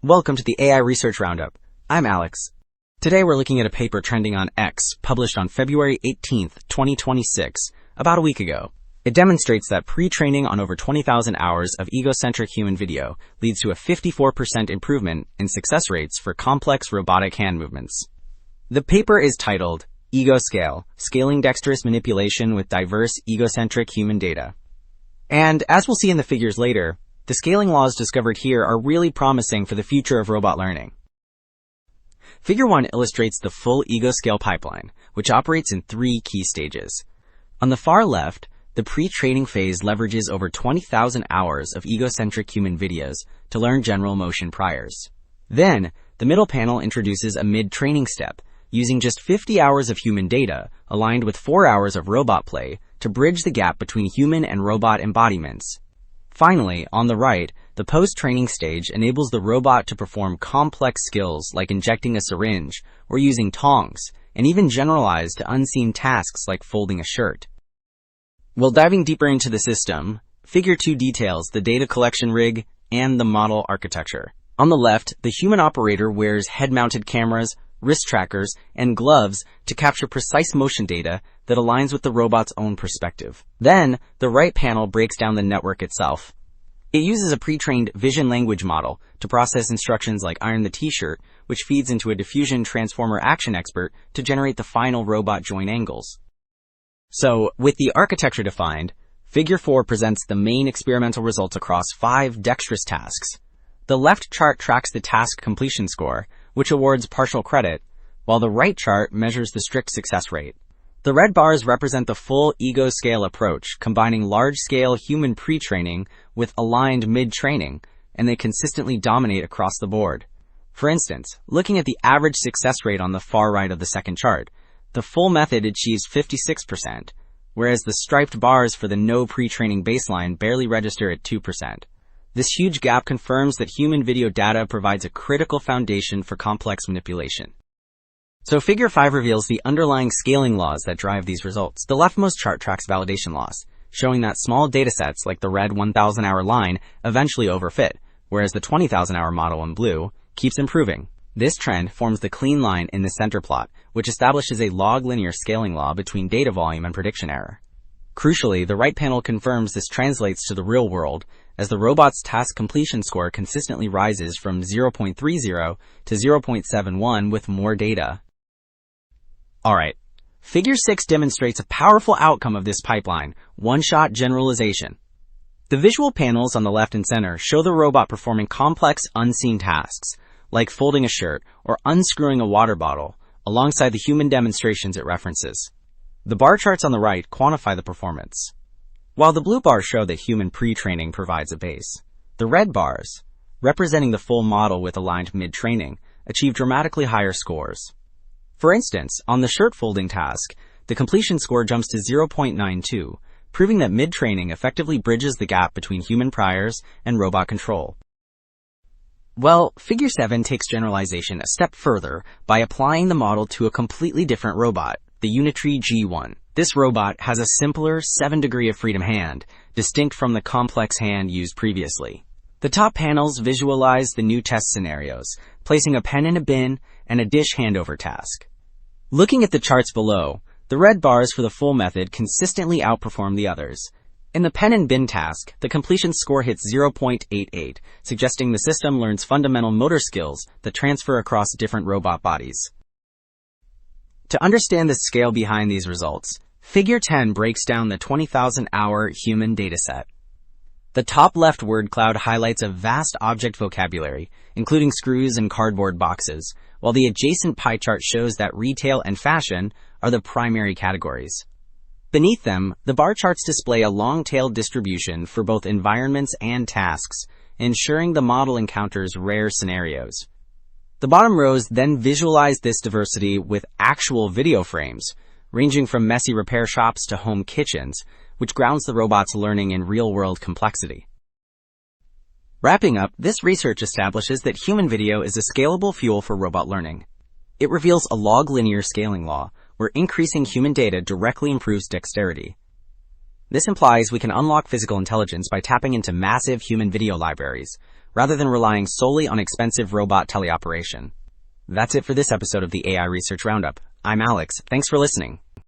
Welcome to the AI Research Roundup. I'm Alex. Today we're looking at a paper trending on X, published on February 18th, 2026, about a week ago. It demonstrates that pre-training on over 20,000 hours of egocentric human video leads to a 54% improvement in success rates for complex robotic hand movements. The paper is titled EgoScale, Scaling Dexterous Manipulation with Diverse Egocentric Human Data. And as we'll see in the figures later, the scaling laws discovered here are really promising for the future of robot learning. Figure 1 illustrates the full EgoScale pipeline, which operates in 3 key stages. On the far left, the pre-training phase leverages over 20,000 hours of egocentric human videos to learn general motion priors. Then, the middle panel introduces a mid-training step, using just 50 hours of human data, aligned with 4 hours of robot play, to bridge the gap between human and robot embodiments. Finally, on the right, the post-training stage enables the robot to perform complex skills like injecting a syringe or using tongs, and even generalize to unseen tasks like folding a shirt. While diving deeper into the system, Figure 2 details the data collection rig and the model architecture. On the left, the human operator wears head-mounted cameras, wrist trackers, and gloves to capture precise motion data that aligns with the robot's own perspective. Then, the right panel breaks down the network itself. It uses a pre-trained vision language model to process instructions like iron the t-shirt, which feeds into a diffusion transformer action expert to generate the final robot joint angles. So, with the architecture defined, Figure 4 presents the main experimental results across 5 dexterous tasks. The left chart tracks the task completion score, which awards partial credit, while the right chart measures the strict success rate. The red bars represent the full EgoScale approach, combining large-scale human pre-training with aligned mid-training, and they consistently dominate across the board. For instance, looking at the average success rate on the far right of the second chart, the full method achieves 56%, whereas the striped bars for the no pre-training baseline barely register at 2%. This huge gap confirms that human video data provides a critical foundation for complex manipulation. So Figure 5 reveals the underlying scaling laws that drive these results. The leftmost chart tracks validation laws, showing that small datasets like the red 1,000-hour line eventually overfit, whereas the 20,000-hour model in blue keeps improving. This trend forms the clean line in the center plot, which establishes a log-linear scaling law between data volume and prediction error. Crucially, the right panel confirms this translates to the real world, as the robot's task completion score consistently rises from 0.30 to 0.71 with more data. Alright, Figure 6 demonstrates a powerful outcome of this pipeline, one-shot generalization. The visual panels on the left and center show the robot performing complex unseen tasks, like folding a shirt or unscrewing a water bottle, alongside the human demonstrations it references. The bar charts on the right quantify the performance. While the blue bars show that human pre-training provides a base, the red bars, representing the full model with aligned mid-training, achieve dramatically higher scores. For instance, on the shirt folding task, the completion score jumps to 0.92, proving that mid-training effectively bridges the gap between human priors and robot control. Well, Figure 7 takes generalization a step further by applying the model to a completely different robot, the Unitree G1. This robot has a simpler 7-degree of freedom hand, distinct from the complex hand used previously. The top panels visualize the new test scenarios, placing a pen in a bin and a dish handover task. Looking at the charts below, the red bars for the full method consistently outperform the others. In the pen and bin task, the completion score hits 0.88, suggesting the system learns fundamental motor skills that transfer across different robot bodies. To understand the scale behind these results, Figure 10 breaks down the 20,000-hour human dataset. The top left word cloud highlights a vast object vocabulary, including screws and cardboard boxes, while the adjacent pie chart shows that retail and fashion are the primary categories. Beneath them, the bar charts display a long-tailed distribution for both environments and tasks, ensuring the model encounters rare scenarios. The bottom rows then visualize this diversity with actual video frames, ranging from messy repair shops to home kitchens, which grounds the robot's learning in real-world complexity. Wrapping up, this research establishes that human video is a scalable fuel for robot learning. It reveals a log-linear scaling law, where increasing human data directly improves dexterity. This implies we can unlock physical intelligence by tapping into massive human video libraries, rather than relying solely on expensive robot teleoperation. That's it for this episode of the AI Research Roundup. I'm Alex. Thanks for listening.